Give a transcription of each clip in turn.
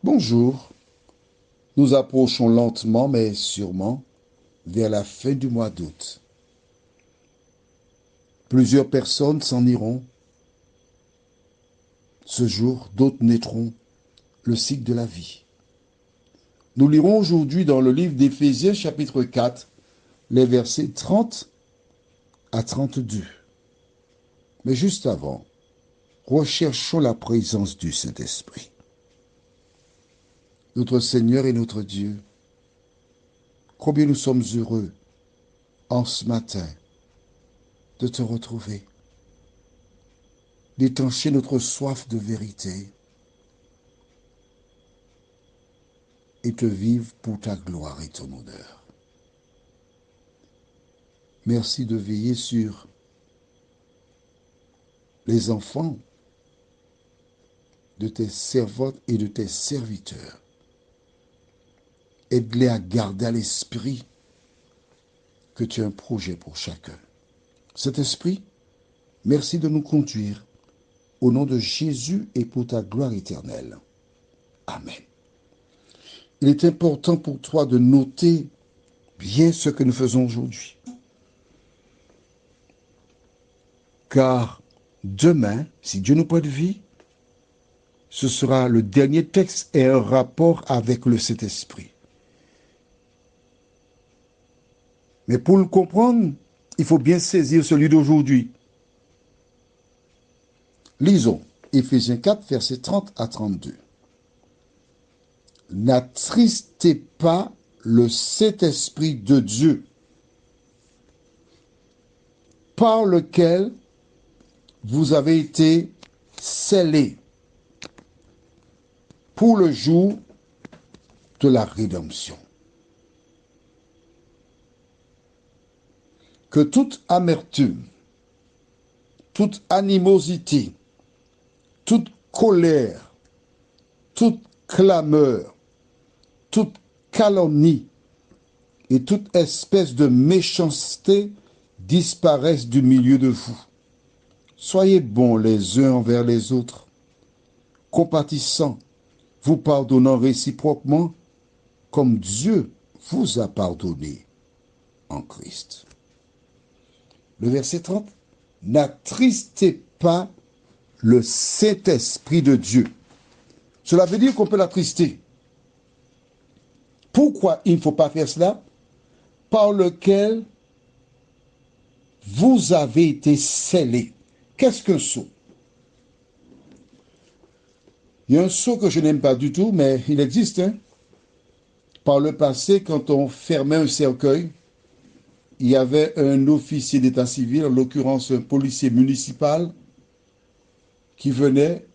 Bonjour, nous approchons lentement mais sûrement vers la fin du mois d'août. Plusieurs personnes s'en iront ce jour, d'autres naîtront, le cycle de la vie. Nous lirons aujourd'hui dans le livre d'Éphésiens chapitre 4, les versets 30 à 32. Mais juste avant, recherchons la présence du Saint-Esprit. Notre Seigneur et notre Dieu, combien nous sommes heureux en ce matin de te retrouver, d'étancher notre soif de vérité et te vivre pour ta gloire et ton honneur. Merci de veiller sur les enfants de tes servantes et de tes serviteurs. Aide-les à garder à l'esprit que tu as un projet pour chacun. Cet esprit, merci de nous conduire au nom de Jésus et pour ta gloire éternelle. Amen. Il est important pour toi de noter bien ce que nous faisons aujourd'hui. Car demain, si Dieu nous prête vie, ce sera le dernier texte et un rapport avec le Saint-Esprit. Mais pour le comprendre, il faut bien saisir celui d'aujourd'hui. Lisons Éphésiens 4, versets 30 à 32. N'attristez pas le Saint-Esprit de Dieu, par lequel vous avez été scellés pour le jour de la rédemption. Que toute amertume, toute animosité, toute colère, toute clameur, toute calomnie et toute espèce de méchanceté disparaissent du milieu de vous. Soyez bons les uns envers les autres, compatissants, vous pardonnant réciproquement, comme Dieu vous a pardonné en Christ. Le verset 30, n'attristez pas le Saint-Esprit de Dieu. Cela veut dire qu'on peut l'attrister. Pourquoi il ne faut pas faire cela? Par lequel vous avez été scellés. Qu'est-ce qu'un sceau? Il y a un sceau que je n'aime pas du tout, mais il existe. Par le passé, quand on fermait un cercueil, il y avait un officier d'état civil, en l'occurrence un policier municipal, qui venait,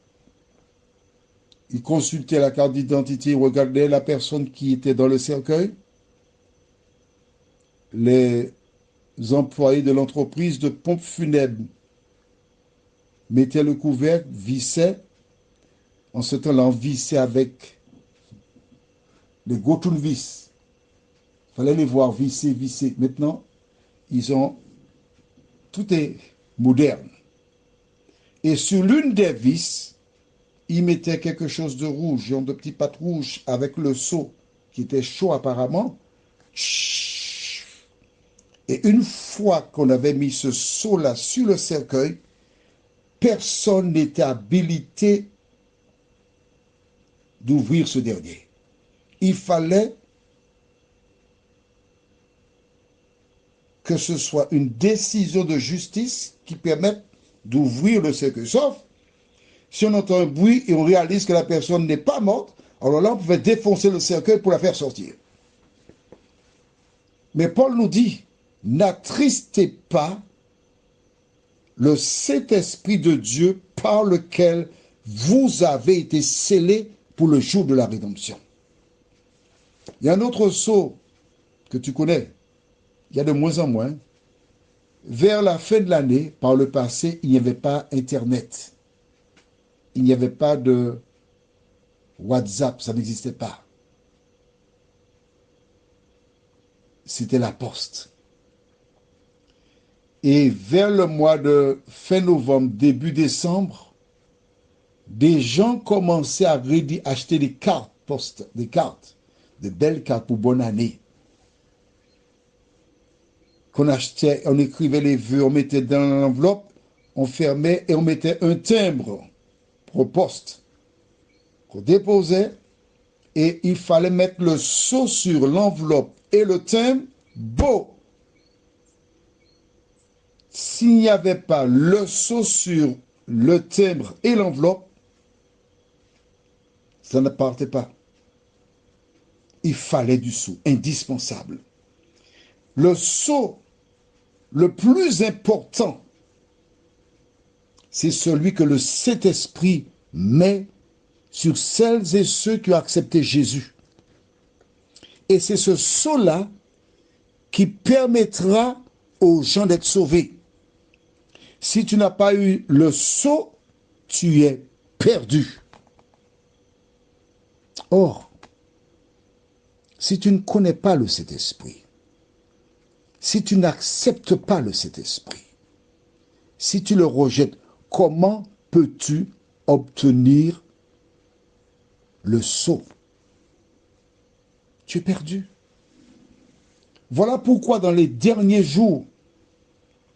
il consultait la carte d'identité, il regardait la personne qui était dans le cercueil. Les employés de l'entreprise de pompes funèbres mettaient le couvercle, vissaient. En ce temps-là, on vissait avec les gros tournevis. Il fallait les voir visser, visser. Maintenant, tout est moderne. Et sur l'une des vis, ils mettaient quelque chose de rouge, genre de petites pattes rouges avec le seau qui était chaud apparemment. Et une fois qu'on avait mis ce seau-là sur le cercueil, personne n'était habilité d'ouvrir ce dernier. Il fallait que ce soit une décision de justice qui permette d'ouvrir le cercueil. Sauf si on entend un bruit et on réalise que la personne n'est pas morte, alors là on pouvait défoncer le cercueil pour la faire sortir. Mais Paul nous dit, n'attristez pas le Saint-Esprit de Dieu par lequel vous avez été scellés pour le jour de la rédemption. Il y a un autre sceau que tu connais, il y a de moins en moins. Vers la fin de l'année, par le passé, il n'y avait pas Internet. Il n'y avait pas de WhatsApp, ça n'existait pas. C'était la poste. Et vers le mois de fin novembre, début décembre, des gens commençaient à acheter des cartes cartes, de belles cartes pour bonne année. Qu'on achetait, on écrivait les vœux, on mettait dans l'enveloppe, on fermait et on mettait un timbre pour poste qu'on déposait et il fallait mettre le sceau sur l'enveloppe et le timbre beau. S'il n'y avait pas le sceau sur le timbre et l'enveloppe, ça ne partait pas. Il fallait du sceau, indispensable. Le sceau le plus important, c'est celui que le Saint-Esprit met sur celles et ceux qui ont accepté Jésus. Et c'est ce sceau-là qui permettra aux gens d'être sauvés. Si tu n'as pas eu le sceau, tu es perdu. Or, si tu ne connais pas le Saint-Esprit, si tu n'acceptes pas le Saint-Esprit, si tu le rejettes, comment peux-tu obtenir le sceau? Tu es perdu. Voilà pourquoi dans les derniers jours,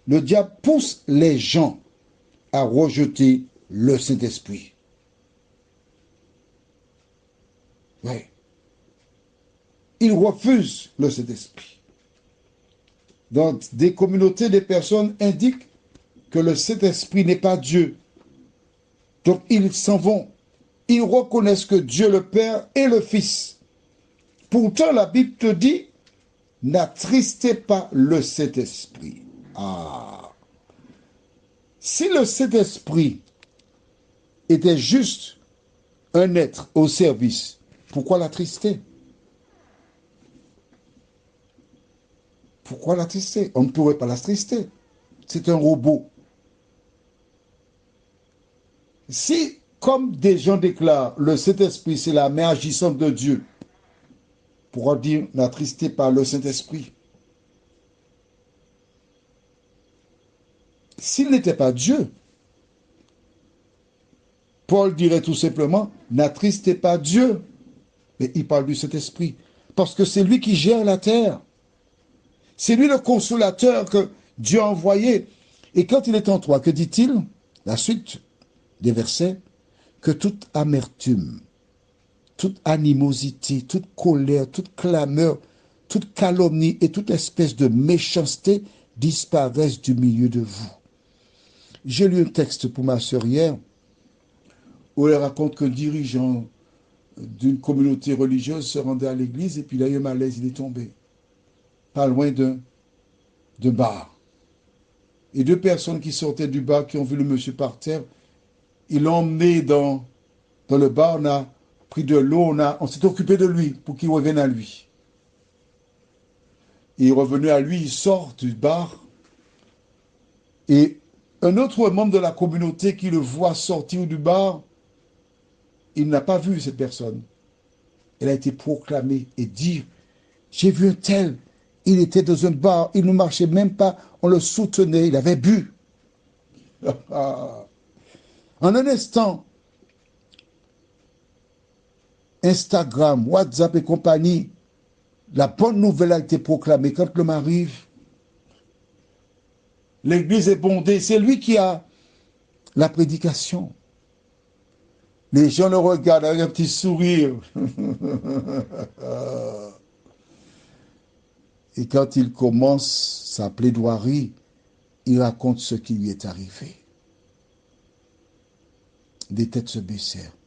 le diable pousse les gens à rejeter le Saint-Esprit. Oui. Ils refusent le Saint-Esprit. Dans des communautés, des personnes indiquent que le Saint-Esprit n'est pas Dieu. Donc ils s'en vont. Ils reconnaissent que Dieu le Père et le Fils. Pourtant, la Bible te dit, n'attristez pas le Saint-Esprit. Ah. Si le Saint-Esprit était juste un être au service, pourquoi l'attrister? Pourquoi l'attrister? On ne pourrait pas l'attrister. C'est un robot. Si, comme des gens déclarent, le Saint-Esprit, c'est la main agissante de Dieu, pourquoi dire n'attristez pas le Saint-Esprit? S'il n'était pas Dieu, Paul dirait tout simplement, n'attristez pas Dieu. Mais il parle du Saint-Esprit. Parce que c'est lui qui gère la terre. C'est lui le consolateur que Dieu a envoyé. Et quand il est en toi, que dit-il? La suite des versets, que toute amertume, toute animosité, toute colère, toute clameur, toute calomnie et toute espèce de méchanceté disparaissent du milieu de vous. J'ai lu un texte pour ma sœur hier, où elle raconte qu'un dirigeant d'une communauté religieuse se rendait à l'église et puis il a eu un malaise, il est tombé. Pas loin d'un bar. Et deux personnes qui sortaient du bar, qui ont vu le monsieur par terre, ils l'ont emmené dans le bar, on a pris de l'eau, on s'est occupé de lui pour qu'il revienne à lui. Et il est revenu à lui, il sort du bar. Et un autre membre de la communauté qui le voit sortir du bar, il n'a pas vu cette personne. Elle a été proclamée et dit, j'ai vu un tel, il était dans un bar, il ne marchait même pas, on le soutenait, il avait bu. En un instant, Instagram, WhatsApp et compagnie, la bonne nouvelle a été proclamée. Quand l'homme arrive, l'église est bondée, c'est lui qui a la prédication. Les gens le regardent avec un petit sourire. Et quand il commence sa plaidoirie, il raconte ce qui lui est arrivé. Des têtes se baissèrent.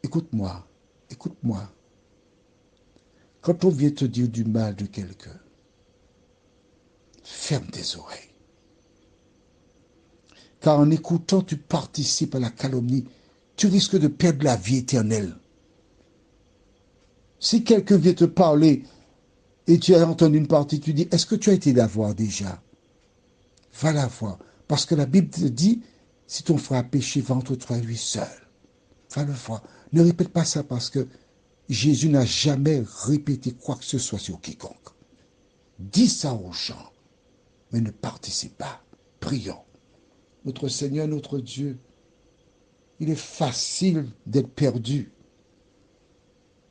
Écoute-moi, écoute-moi. Quand on vient te dire du mal de quelqu'un, ferme tes oreilles. Car en écoutant, tu participes à la calomnie. Tu risques de perdre la vie éternelle. Si quelqu'un vient te parler et tu as entendu une partie, tu dis, est-ce que tu as été la voir déjà? Va la voir. Parce que la Bible te dit, si ton frère a péché, va entre toi et lui seul. Va le voir. Ne répète pas ça parce que Jésus n'a jamais répété quoi que ce soit sur quiconque. Dis ça aux gens, mais ne participe pas. Prions. Notre Seigneur, notre Dieu, il est facile d'être perdu.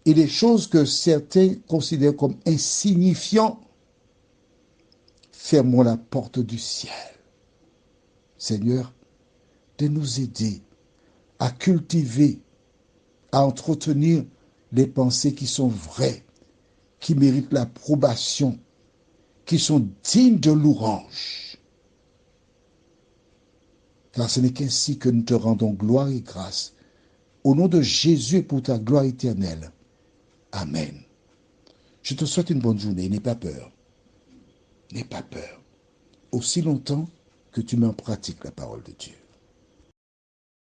et les choses que certains considèrent comme insignifiantes, fermons la porte du ciel. Seigneur, de nous aider à cultiver, à entretenir les pensées qui sont vraies, qui méritent l'approbation, qui sont dignes de louange. Car ce n'est qu'ainsi que nous te rendons gloire et grâce. Au nom de Jésus et pour ta gloire éternelle. Amen. Je te souhaite une bonne journée. N'aie pas peur. N'aie pas peur. Aussi longtemps que tu mets en pratique la parole de Dieu.